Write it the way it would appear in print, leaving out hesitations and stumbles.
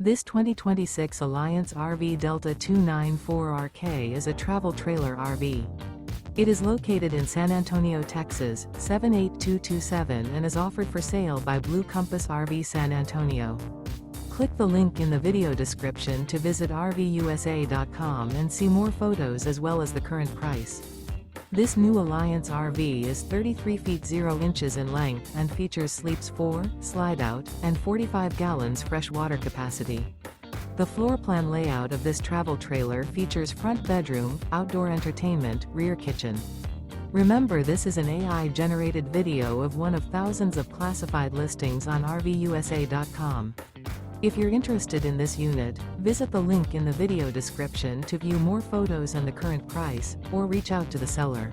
This 2026 Alliance RV Delta 294RK is a travel trailer RV. It is located in San Antonio, Texas, 78227 and is offered for sale by Blue Compass RV San Antonio. Click the link in the video description to visit RVUSA.com and see more photos as well as the current price. This new Alliance RV is 33 feet 0 inches in length and features sleeps 4, slide-out, and 45 gallons fresh water capacity. The floor plan layout of this travel trailer features front bedroom, outdoor entertainment, rear kitchen. Remember, this is an AI-generated video of one of thousands of classified listings on RVUSA.com. If you're interested in this unit, visit the link in the video description to view more photos and the current price, or reach out to the seller.